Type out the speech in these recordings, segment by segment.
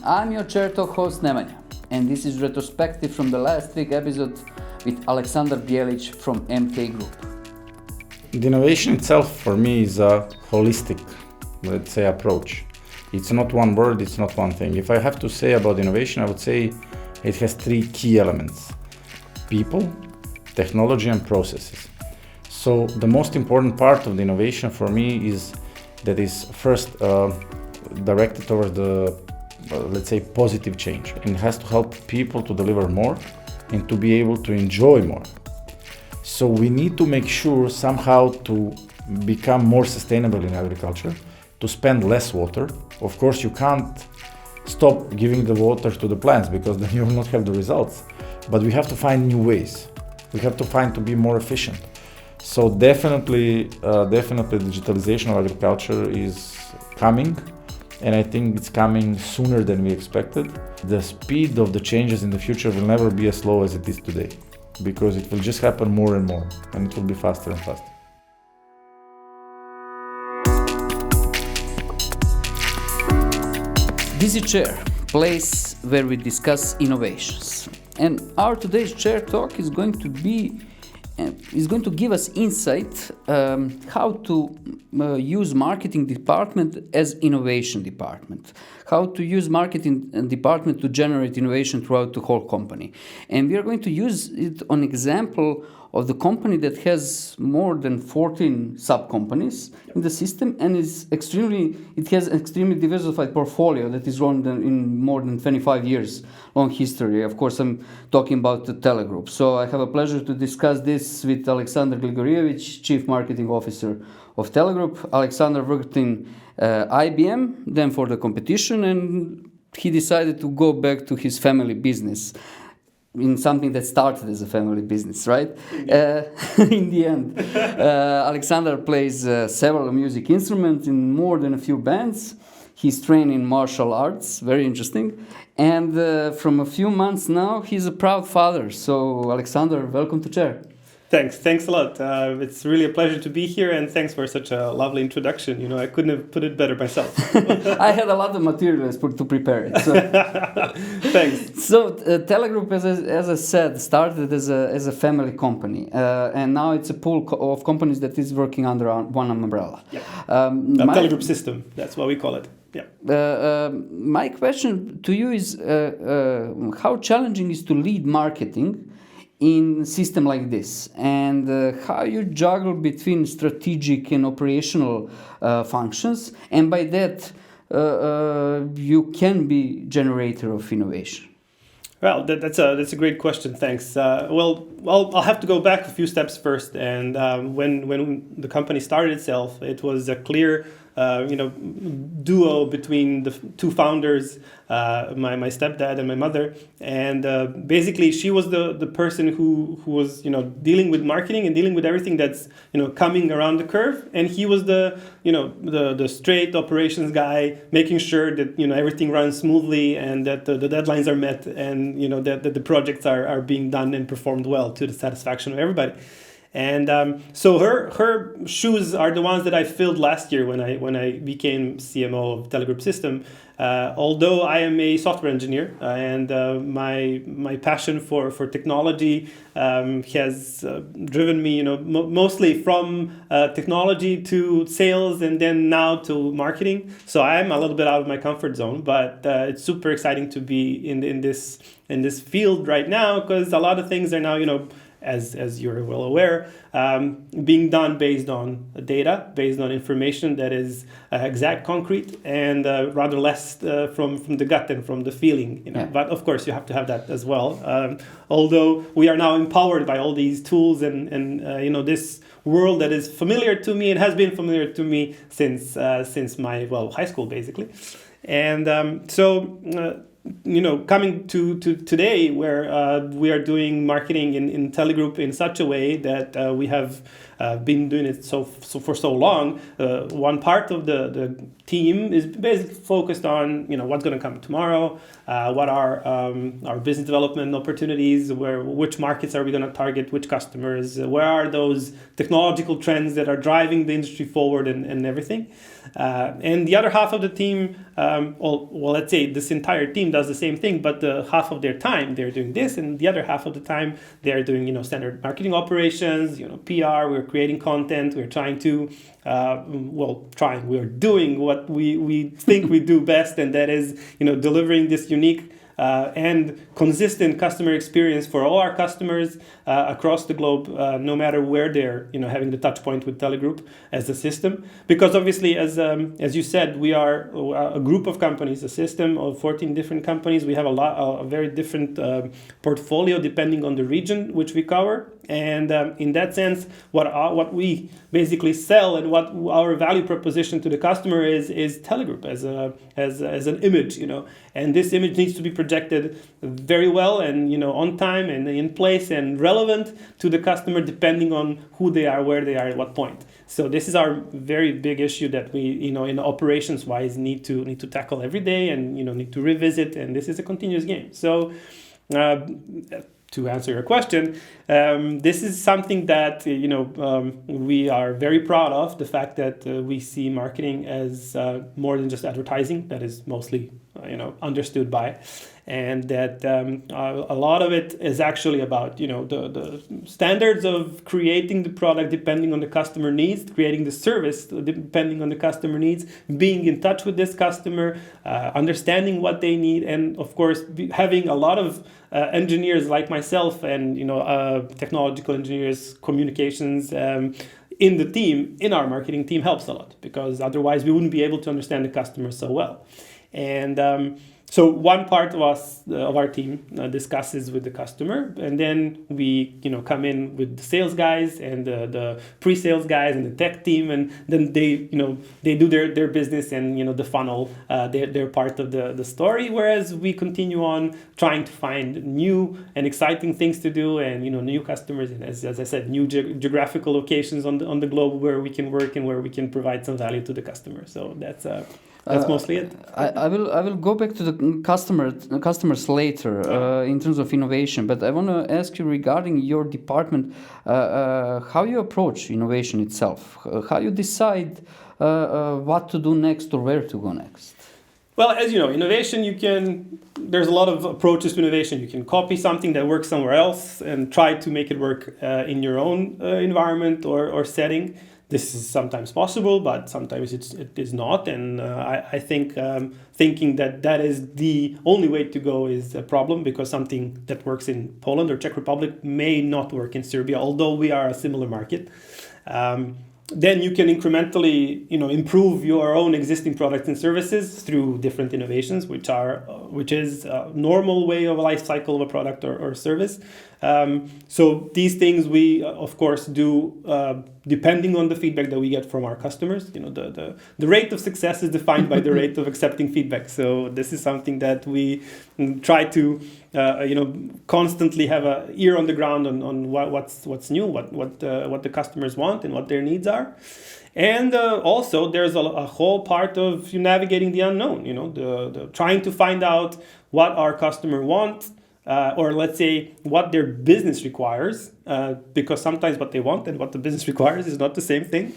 I'm your Chair Talk host Nemanja, and this is retrospective from the last week episode with Alexander Bijelic from MK Group. The innovation itself for me is a holistic, let's say, approach. It's not one word, it's not one thing. If I have to say about innovation, I would say it has three key elements: people, technology, and processes. So the most important part of the innovation for me is that is first directed towards the, let's say, positive change. And it has to help people to deliver more and to be able to enjoy more. So we need to make sure somehow to become more sustainable in agriculture, to spend less water. Of course, you can't stop giving the water to the plants because then you will not have the results. But we have to find new ways. We have to find to be more efficient. So definitely digitalization of agriculture is coming, and I think it's coming sooner than we expected. The speed of the changes in the future will never be as slow as it is today, because it will just happen more and more, and it will be faster and faster. Dizzy Chair, place where we discuss innovations. And our today's Chair Talk is going to give us insight how to use marketing department as innovation department, how to use marketing department to generate innovation throughout the whole company. And we are going to use it on example of the company that has more than 14 sub-companies in the system, and it has an extremely diversified portfolio that is run in more than 25 years long history. Of course, I'm talking about the Telegroup. So I have a pleasure to discuss this with Alexander Grigorievich, Chief Marketing Officer of Telegroup. Alexander worked in IBM, then for the competition, and he decided to go back to his family business, in something that started as a family business, right? In the end. Alexander plays several music instruments in more than a few bands. He's trained in martial arts, very interesting. And from a few months now, he's a proud father. So, Alexander, welcome to Chair. Thanks a lot. It's really a pleasure to be here, and thanks for such a lovely introduction. You know, I couldn't have put it better myself. I had a lot of materials to prepare it. So. Thanks. So Telegroup, as I said, started as a family company, and now it's a pool of companies that is working under one umbrella. Yeah. Telegroup system. That's what we call it. Yeah. My question to you is how challenging is to lead marketing in a system like this, and how you juggle between strategic and operational functions, and by that you can be generator of innovation. Well, that's a great question. Thanks. Well, I'll have to go back a few steps first. And when the company started itself, it was a clear duo between the two founders, my stepdad and my mother. And basically, she was the person who was dealing with marketing and dealing with everything that's coming around the curve. And he was the straight operations guy, making sure that everything runs smoothly and that the deadlines are met, and that the projects are being done and performed well to the satisfaction of everybody. And so her shoes are the ones that I filled last year when I became CMO of Telegroup System. Although I am a software engineer, and my passion for technology has driven me, mostly from technology to sales, and then now to marketing. So I'm a little bit out of my comfort zone, but it's super exciting to be in this field right now, because a lot of things are now as you're well aware, being done based on data, based on information that is exact, concrete, and rather less from the gut and from the feeling. Yeah. But of course, you have to have that as well. Although we are now empowered by all these tools and this world that is familiar to me and has been familiar to me since my high school basically, and coming to today, where we are doing marketing in Telegroup in such a way that we have been doing it for so long. One part of the team is basically focused on what's going to come tomorrow, what are our business development opportunities, which markets are we going to target, which customers, where are those technological trends that are driving the industry forward, and everything. And the other half of the team, well, let's say this entire team does the same thing, but the half of their time they're doing this, and the other half of the time they're doing, standard marketing operations, PR. We're creating content. We're trying to, we're doing what we think we do best, and that is, delivering this unique and consistent customer experience for all our customers across the globe, no matter where they're, having the touch point with Telegroup as a system. Because obviously, as you said, we are a group of companies, a system of 14 different companies. We have a very different portfolio depending on the region which we cover. And in that sense, what we basically sell and what our value proposition to the customer is Telegroup as an image, and this image needs to be projected very well and on time and in place and relevant to the customer depending on who they are, where they are, at what point. So this is our very big issue that we in operations wise need to tackle every day and need to revisit, and this is a continuous game. So. To answer your question, this is something that we are very proud of. The fact that we see marketing as more than just advertising, that is mostly understood by, and that a lot of it is actually about the standards of creating the product depending on the customer needs, creating the service depending on the customer needs, being in touch with this customer, understanding what they need, and of course having a lot of engineers like myself and technological engineers, communications in the team, in our marketing team, helps a lot, because otherwise we wouldn't be able to understand the customer so well. And so one part of our team discusses with the customer, and then we come in with the sales guys and the pre-sales guys and the tech team, and then they do their business and the funnel, they're part of the story, whereas we continue on trying to find new and exciting things to do, and new customers, and as I said, new geographical locations on the globe where we can work and where we can provide some value to the customer. So that's mostly it. I will go back to the customers later in terms of innovation, but I want to ask you regarding your department, how you approach innovation itself, how you decide what to do next or where to go next. Well, as you know, innovation, there's a lot of approaches to innovation. You can copy something that works somewhere else and try to make it work in your own environment or setting. This is sometimes possible, but sometimes it is not. And I think thinking that is the only way to go is a problem, because something that works in Poland or Czech Republic may not work in Serbia, although we are a similar market. Then you can incrementally, improve your own existing products and services through different innovations, which is a normal way of a life cycle of a product or service. So these things we, of course, do depending on the feedback that we get from our customers. The rate of success is defined by the rate of accepting feedback. So this is something that we try to, constantly have an ear on the ground on what's new, what the customers want and what their needs are. And also there's a whole part of navigating the unknown, the trying to find out what our customer wants, or let's say what their business requires, because sometimes what they want and what the business requires is not the same thing.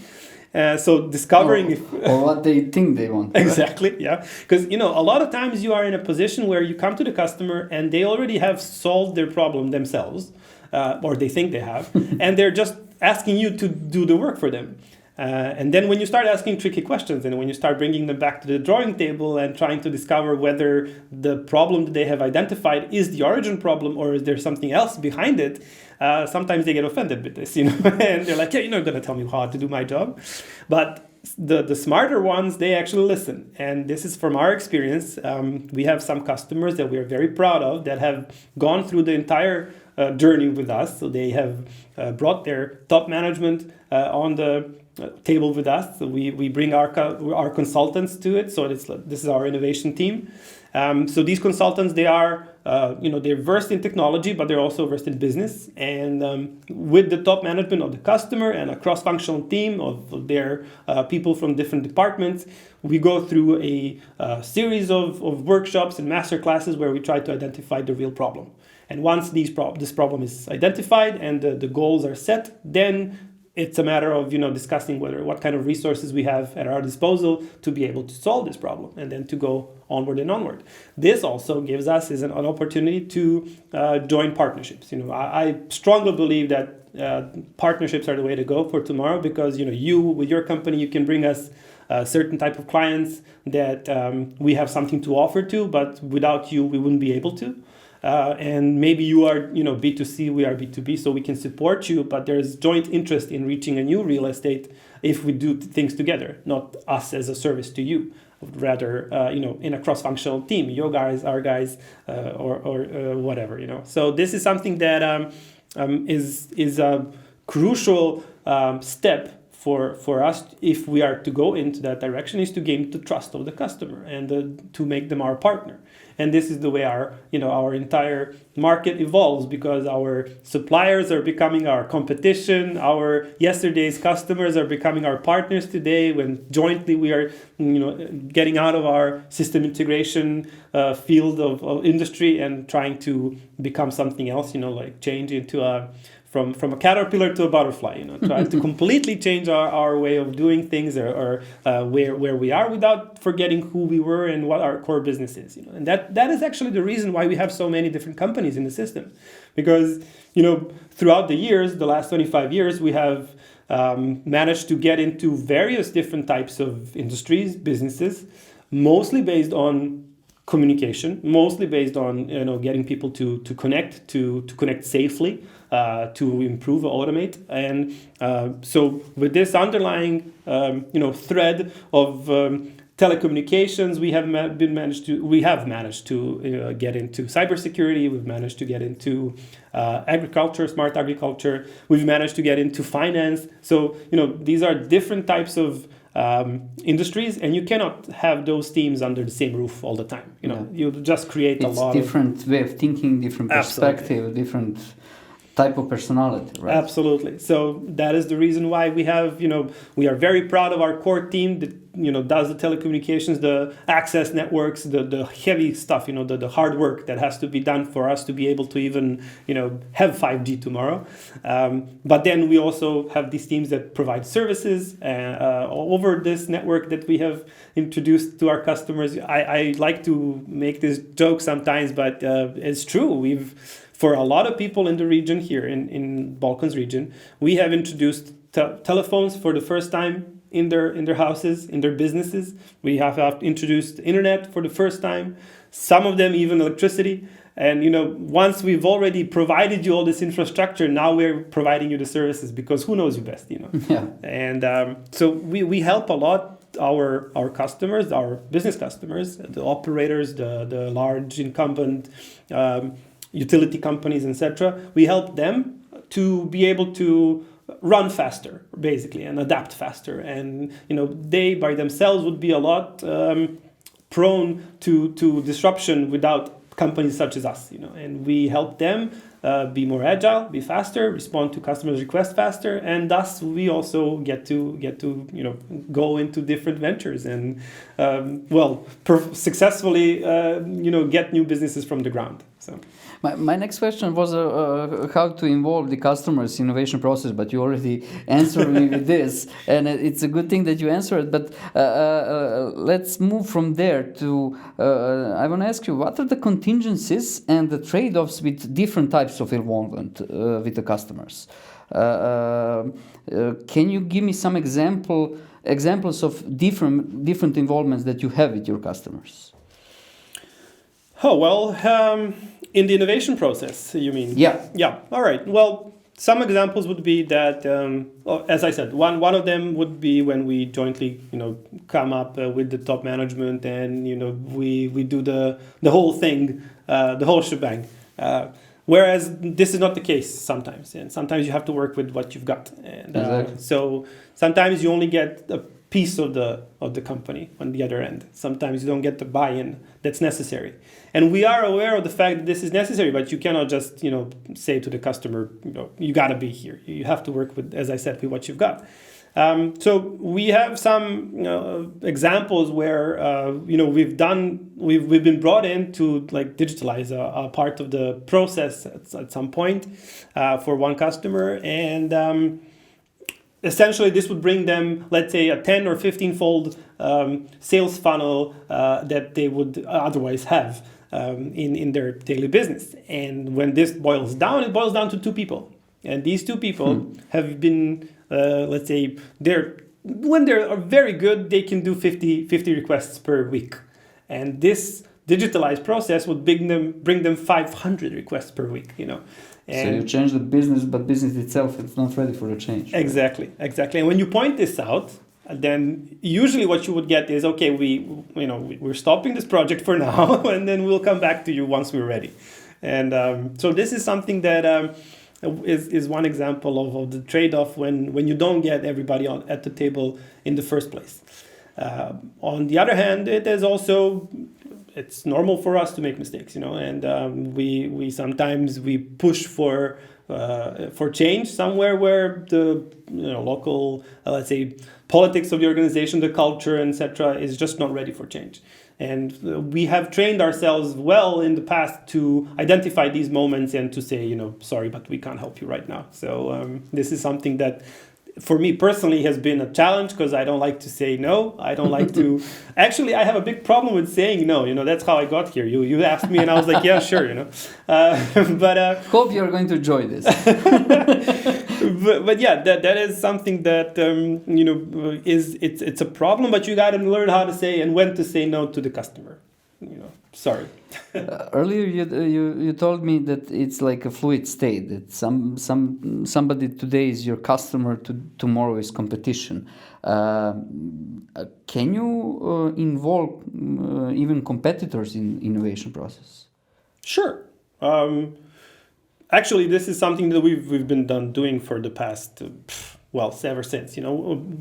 So discovering or what they think they want. Exactly, yeah. Because a lot of times you are in a position where you come to the customer and they already have solved their problem themselves, or they think they have, and they're just asking you to do the work for them. And then when you start asking tricky questions and when you start bringing them back to the drawing table and trying to discover whether the problem that they have identified is the origin problem or is there something else behind it, sometimes they get offended with this, and they're like, yeah, you're not going to tell me how to do my job. But the smarter ones, they actually listen. And this is from our experience. We have some customers that we are very proud of that have gone through the entire journey with us. So they have brought their top management on the table with us. So we bring our consultants to it. So this is our innovation team. So these consultants, they are they're versed in technology, but they're also versed in business. And with the top management of the customer and a cross-functional team of their people from different departments, we go through a series of workshops and master classes where we try to identify the real problem. And once this problem is identified and the goals are set, then it's a matter of discussing what kind of resources we have at our disposal to be able to solve this problem, and then to go onward and onward. This also gives us is an opportunity to join partnerships. I strongly believe that partnerships are the way to go for tomorrow, because you with your company, you can bring us a certain type of clients that we have something to offer to, but without you we wouldn't be able to. And maybe you are B2C, we are B2B, so we can support you, but there's joint interest in reaching a new real estate if we do things together, not us as a service to you, rather in a cross-functional team, your guys, our guys, or whatever. So this is something that is a crucial step for us, if we are to go into that direction, is to gain the trust of the customer and to make them our partner. And this is the way our entire market evolves, because our suppliers are becoming our competition. Our yesterday's customers are becoming our partners today, when jointly we are getting out of our system integration field of industry and trying to become something else, like change into from a caterpillar to a butterfly, trying to completely change our way of doing things, or where we are, without forgetting who we were and what our core business is. And that is actually the reason why we have so many different companies in the system, because throughout the years, the last 25 years, we have managed to get into various different types of industries, businesses, mostly based on communication, mostly based on getting people to connect, to connect safely, to improve, automate. And so with this underlying thread of telecommunications, we have managed to get into cybersecurity. We've managed to get into agriculture, smart agriculture. We've managed to get into finance. So these are different types of industries, and you cannot have those teams under the same roof all the time. You just create a lot of different way of thinking, different perspective, different type of personality, right? Absolutely. So that is the reason why we have, we are very proud of our core team that, does the telecommunications, the access networks, the heavy stuff, the hard work that has to be done for us to be able to even, have 5G tomorrow. But then we also have these teams that provide services over this network that we have introduced to our customers. I like to make this joke sometimes, but it's true. For a lot of people in the region here, in Balkans region, we have introduced telephones for the first time in their houses, in their businesses. We have introduced internet for the first time, some of them even electricity. And once we've already provided you all this infrastructure, now we're providing you the services, because who knows you best, Yeah. And so we help a lot our customers, our business customers, the operators, the large incumbent utility companies, etc. We help them to be able to run faster, basically, and adapt faster. And they by themselves would be a lot prone to disruption without companies such as us. And we help them be more agile, be faster, respond to customers' requests faster, and thus we also get to go into different ventures and successfully get new businesses from the ground. So. My next question was how to involve the customers' innovation process, but you already answered me with this, and it's a good thing that you answered. But let's move from there to, I want to ask you, what are the contingencies and the trade-offs with different types of involvement with the customers? Can you give me some examples of different involvements that you have with your customers? Oh, well, in the innovation process, you mean? Yeah. Yeah. All right. Well, some examples would be that, as I said, one of them would be when we jointly, come up with the top management and, we do the whole thing, the whole shebang. Whereas this is not the case sometimes. And sometimes you have to work with what you've got. And exactly. So sometimes you only get a piece of the company on the other end. Sometimes you don't get the buy-in that's necessary. And we are aware of the fact that this is necessary, but you cannot just, say to the customer, you got to be here. You have to work with, as I said, with what you've got. So we have some examples where we've been brought in to digitalize a part of the process at some point for one customer, and essentially, this would bring them, let's say, a 10 or 15-fold sales funnel that they would otherwise have in their daily business. And when this boils down, it boils down to two people. And these two people have been, let's say, when they're very good, they can do 50 requests per week. And this digitalized process would bring them 500 requests per week, you know. And so you change the business, but business itself, it's not ready for a change. Exactly. And when you point this out, then usually what you would get is, okay, we're stopping this project for now, and then we'll come back to you once we're ready. And so this is something that is one example of the trade-off when you don't get everybody at the table in the first place. On the other hand, it's normal for us to make mistakes, you know, and we sometimes push for change somewhere where the local, let's say, politics of the organization, the culture, etc., is just not ready for change. And we have trained ourselves well in the past to identify these moments and to say, sorry, but we can't help you right now. So this is something that, for me personally, has been a challenge because I don't like to say no. I don't like to. Actually, I have a big problem with saying no. That's how I got here. You asked me, and I was like, yeah, sure. But hope you're going to enjoy this. but yeah, that is something that it's a problem. But you got to learn how to say and when to say no to the customer. Sorry. Earlier, you told me that it's like a fluid state. That somebody today is your customer, tomorrow is competition. Can you involve even competitors in innovation process? Sure. Actually, this is something that we've been doing for the past. Ever since,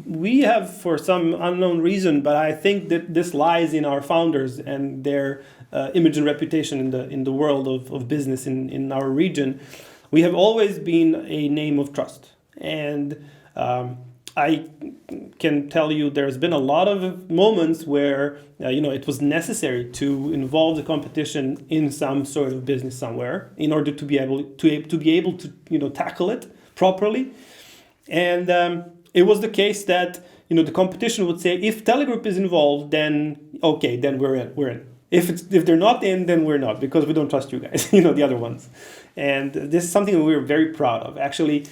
we have, for some unknown reason, but I think that this lies in our founders and their image and reputation in the world of business in our region. We have always been a name of trust, and I can tell you there's been a lot of moments where it was necessary to involve the competition in some sort of business somewhere in order to be able to tackle it properly. And it was the case that the competition would say, if Telegroup is involved, then okay, then we're in. If they're not in, then we're not, because we don't trust you guys, the other ones. And this is something that we're very proud of. Actually,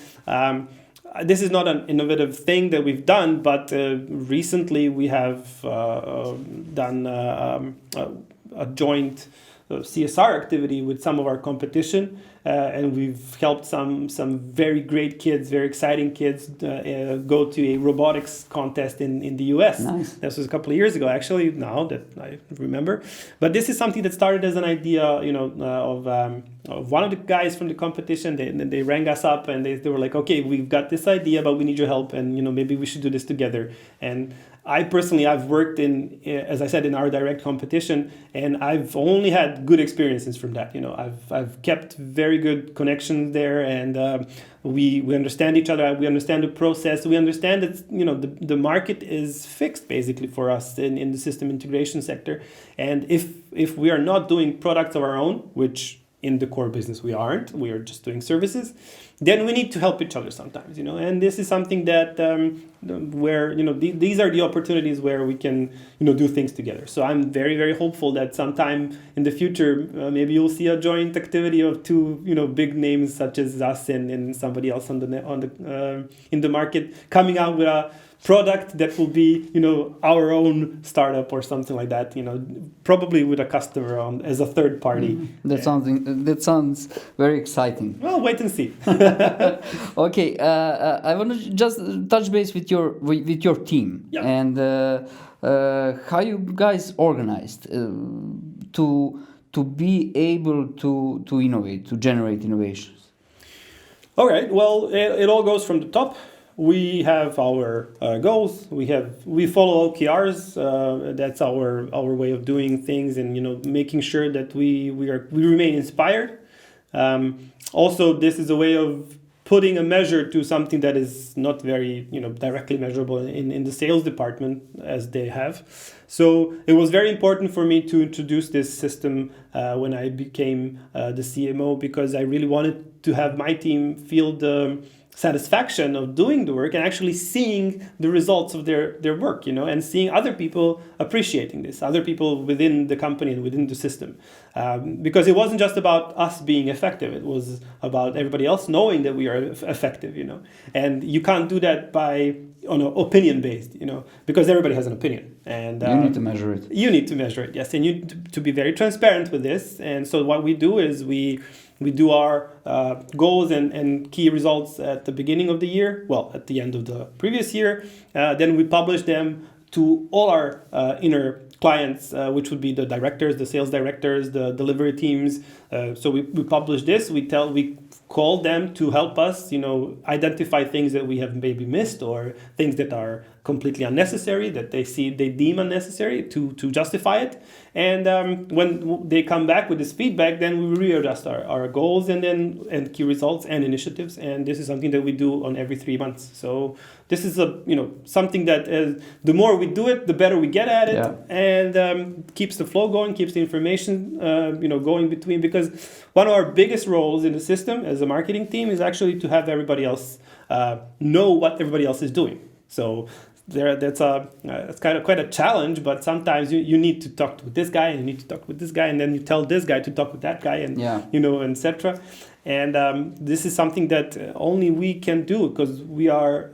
this is not an innovative thing that we've done, but recently we have done a joint CSR activity with some of our competition, and we've helped some very great kids, very exciting kids go to a robotics contest in the US. Nice. This was a couple of years ago, actually, now that I remember. But this is something that started as an idea, of one of the guys from the competition. They rang us up and they were like, okay, we've got this idea, but we need your help, and maybe we should do this together. And I personally, I've worked as I said, in our direct competition, and I've only had good experiences from that. I've kept very good connections there, and we understand each other. We understand the process. We understand that the market is fixed basically for us in the system integration sector. And if we are not doing products of our own, which in the core business we aren't, we are just doing services, then we need to help each other sometimes, and this is something that where these are the opportunities where we can do things together. So I'm very, very hopeful that sometime in the future maybe you'll see a joint activity of two big names such as us and somebody else in the market coming out with a product that will be our own startup or something like that, probably with a customer as a third party. That sounds very exciting. Well, wait and see. Okay, I want to just touch base with your team. Yeah. And how you guys organized to be able to innovate, to generate innovations. All right. Well, it all goes from the top. We have our goals. We follow OKRs. That's our way of doing things, and making sure that we remain inspired. Also, this is a way of putting a measure to something that is not very directly measurable in the sales department as they have. So it was very important for me to introduce this system when I became the CMO, because I really wanted to have my team feel the satisfaction of doing the work and actually seeing the results of their work, and seeing other people appreciating this, other people within the company and within the system. Because it wasn't just about us being effective, it was about everybody else knowing that we are effective, And you can't do that on an opinion based, because everybody has an opinion. And you need to measure it. You need to measure it, yes. And you need to be very transparent with this. And so what we do is we do our goals and key results at the beginning of the year, at the end of the previous year. Then we publish them to all our inner clients, which would be the directors, the sales directors, the delivery teams. So we publish this, we call them to help us, identify things that we have maybe missed or things that are completely unnecessary, that they deem unnecessary to justify it. And when they come back with this feedback, then we readjust our goals and key results and initiatives. And this is something that we do on every 3 months. So this is something that the more we do it, the better we get at it, and keeps the flow going, keeps the information going between. Because one of our biggest roles in the system as a marketing team is actually to have everybody else know what everybody else is doing. So that's kind of quite a challenge, but sometimes you need to talk with this guy and you need to talk with this guy, and then you tell this guy to talk with that guy, and etc. And this is something that only we can do, because we are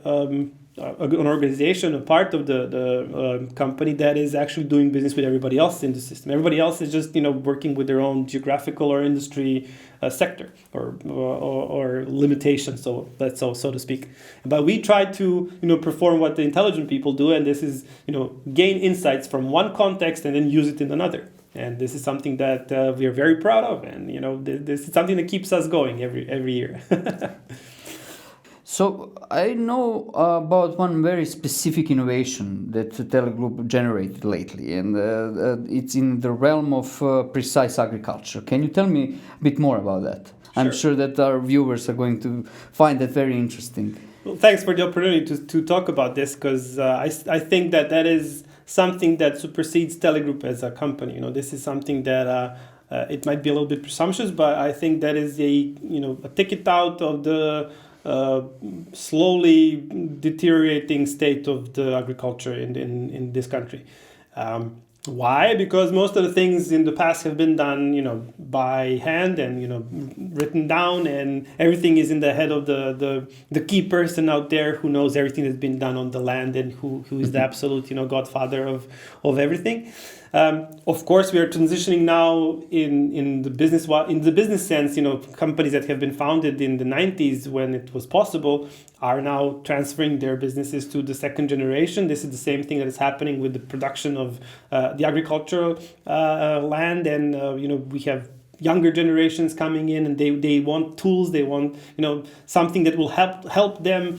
an organization, a part of the company that is actually doing business with everybody else in the system. Everybody else is just working with their own geographical or industry sector or limitation, so to speak. But we try to perform what the intelligent people do, and this is gain insights from one context and then use it in another. And this is something that we are very proud of, and this is something that keeps us going every year. So I know about one very specific innovation that Tele Group generated lately, and it's in the realm of precise agriculture. Can you tell me a bit more about that? Sure. I'm sure that our viewers are going to find that very interesting. Well, thanks for the opportunity to talk about this, because I think that is something that supersedes Tele Group as a company. This is something that it might be a little bit presumptuous, but I think that is a ticket out of the slowly deteriorating state of the agriculture in this country. Why? Because most of the things in the past have been done, by hand and, written down, and everything is in the head of the key person out there who knows everything that's been done on the land and who is the absolute, godfather of everything. Of course, we are transitioning now in the business sense. Companies that have been founded in the 90s, when it was possible, are now transferring their businesses to the second generation. This is the same thing that is happening with the production of the agricultural land, and we have younger generations coming in, and they want tools, they want something that will help them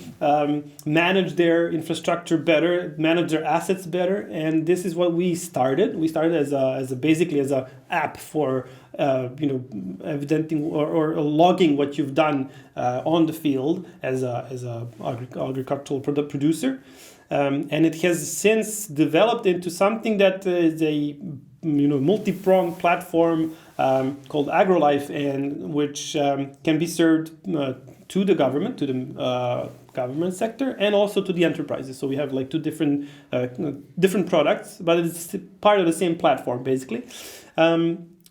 manage their infrastructure better, manage their assets better. And this is what we started as basically as a app for evidencing or logging what you've done on the field as a agricultural producer. And it has since developed into something that is a multi-pronged platform called AgroLife, and which can be served to the government, to the government sector, and also to the enterprises. So we have like two different products, but it's part of the same platform basically.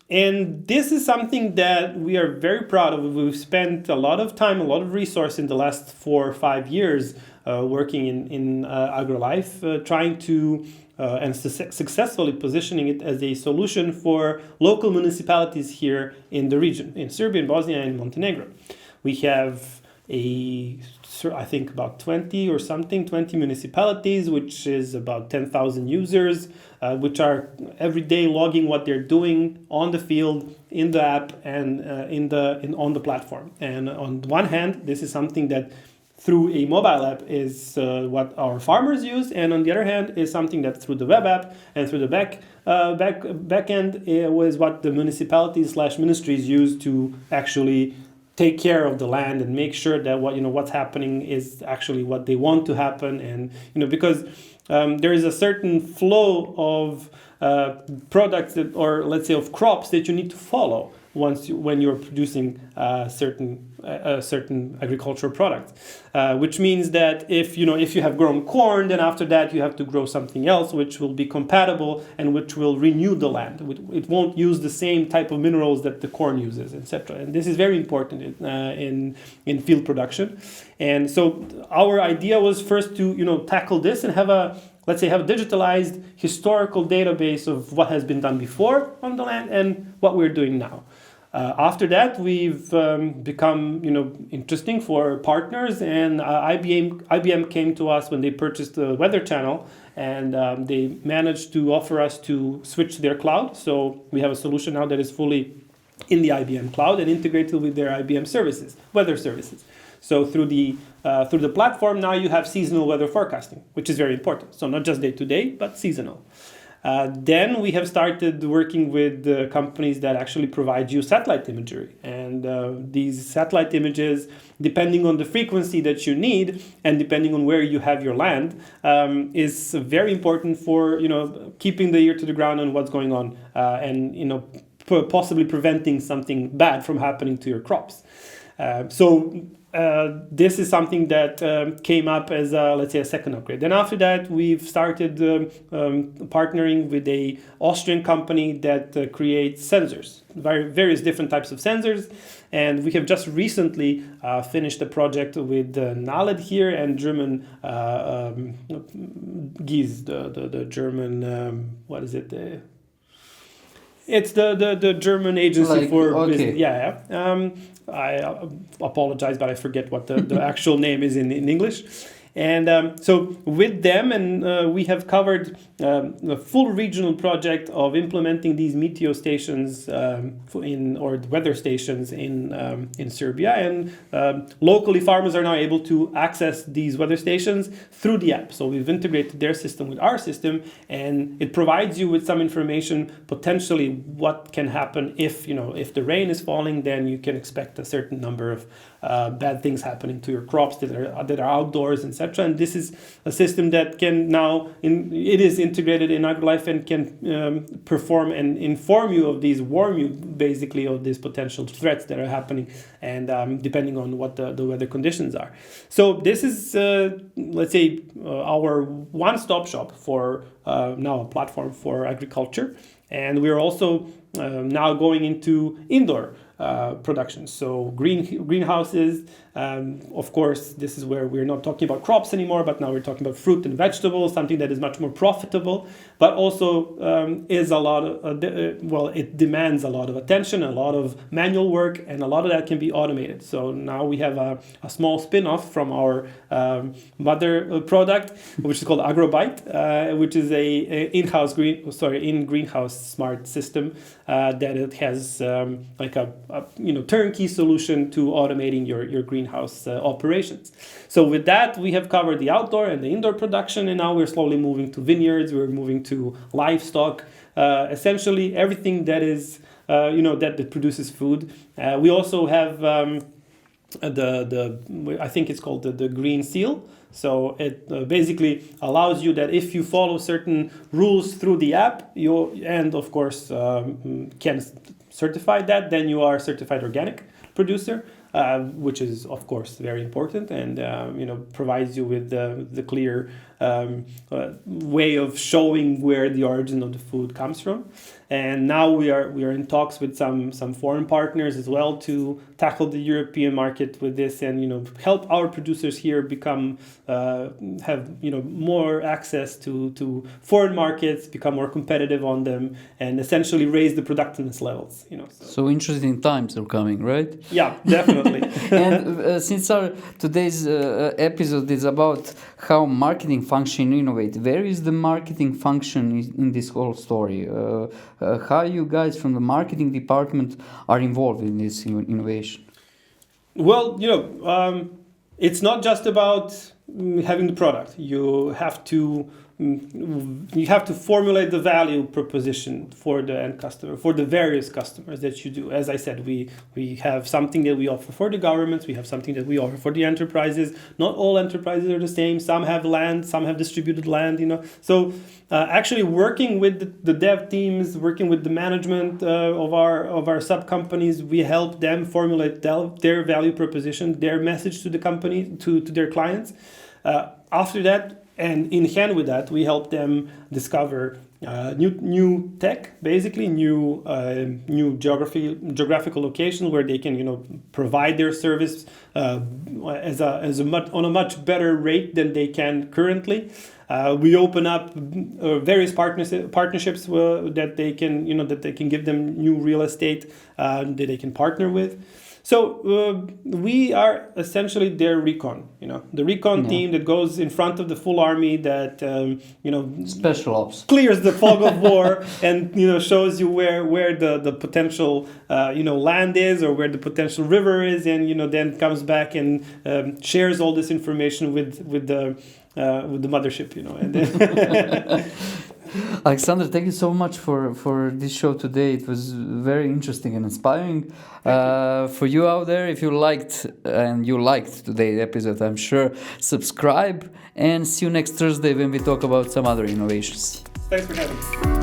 And this is something that we are very proud of. We've spent a lot of time, a lot of resource in the last 4 or 5 years working in AgroLife, trying to and successfully positioning it as a solution for local municipalities here in the region, in Serbia, in Bosnia, and Montenegro. We have I think about 20 municipalities, which is about 10,000 users, which are every day logging what they're doing on the field, in the app, and on the platform. And on one hand, this is something that through a mobile app is what our farmers use, and on the other hand is something that through the web app and through the back end was what the municipalities / ministries use to actually take care of the land and make sure that what's happening is actually what they want to happen. And because there is a certain flow of products that, or let's say of crops, that you need to follow when you're producing certain agricultural product, which means that if you have grown corn, then after that you have to grow something else which will be compatible and which will renew the land. It won't use the same type of minerals that the corn uses, etc. And this is very important in field production. And so our idea was first to tackle this and have a digitalized historical database of what has been done before on the land and what we're doing now. After that, we've become interesting for partners, and IBM came to us when they purchased the Weather Channel, and they managed to offer us to switch to their cloud. So we have a solution now that is fully in the IBM cloud and integrated with their IBM services, weather services. So through the platform now you have seasonal weather forecasting, which is very important. So not just day to day, but seasonal. Then we have started working with companies that actually provide you satellite imagery. And these satellite images, depending on the frequency that you need and depending on where you have your land, is very important for keeping the ear to the ground on what's going on and possibly preventing something bad from happening to your crops. This is something that came up as a second upgrade. Then after that, we've started partnering with a Austrian company that creates sensors, various different types of sensors. And we have just recently finished a project with NALED here and German GIS, the German, what is it? It's the German agency for business. Yeah. I apologize, but I forget what the actual name is in English. And so with them, and we have covered the full regional project of implementing these meteo stations or weather stations in Serbia. And locally, farmers are now able to access these weather stations through the app. So we've integrated their system with our system, and it provides you with some information, potentially what can happen if the rain is falling. Then you can expect a certain number of bad things happening to your crops that are outdoors, etc. And this is a system that can now it is integrated in AgriLife and can perform and inform you of these, warn you basically of these potential threats that are happening, and depending on what the weather conditions are. So this is our one-stop shop for now a platform for agriculture, and we're also now going into indoor production. So greenhouses, of course, this is where we're not talking about crops anymore, but now we're talking about fruit and vegetables, something that is much more profitable, but also is a lot of, it demands a lot of attention, a lot of manual work, and a lot of that can be automated. So now we have a small spin-off from our mother product, which is called AgroBite, which is a in-greenhouse smart system that it has like a turnkey solution to automating your greenhouse operations. So with that, we have covered the outdoor and the indoor production, and now we're slowly moving to vineyards. We're moving to livestock, essentially everything that is that produces food. We also have I think it's called the Green Seal. So it basically allows you that if you follow certain rules through the app, and of course can certify that, then you are a certified organic producer, which is of course very important, and provides you with the clear way of showing where the origin of the food comes from. And now we are in talks with some foreign partners as well to tackle the European market with this, and help our producers here become have more access to foreign markets, become more competitive on them, and essentially raise the productiveness levels. So interesting times are coming, right? Yeah, definitely. And since our today's episode is about how marketing function innovate, where is the marketing function in this whole story? How you guys from the marketing department are involved in this innovation? Well, it's not just about having the product. You have to you have to formulate the value proposition for the end customer, for the various customers that you do. As I said, we have something that we offer for the governments, we have something that we offer for the enterprises. Not all enterprises are the same. Some have land, some have distributed land, So actually working with the dev teams, working with the management of our sub companies, we help them formulate their value proposition, their message to the company, to their clients. After that, and in hand with that, we help them discover new tech, basically new geographical locations where they can provide their service on a much better rate than they can currently. We open up various partnerships that they can give them new real estate that they can partner with. So we are essentially their recon, the recon team that goes in front of the full army that, special ops, clears the fog of war and, shows you where the potential, land is or where the potential river is, and, then comes back and shares all this information with the mothership, And Alexander, thank you so much for this show today. It was very interesting and inspiring. For you out there, if you liked today's episode, I'm sure, subscribe and see you next Thursday when we talk about some other innovations. Thanks for having me.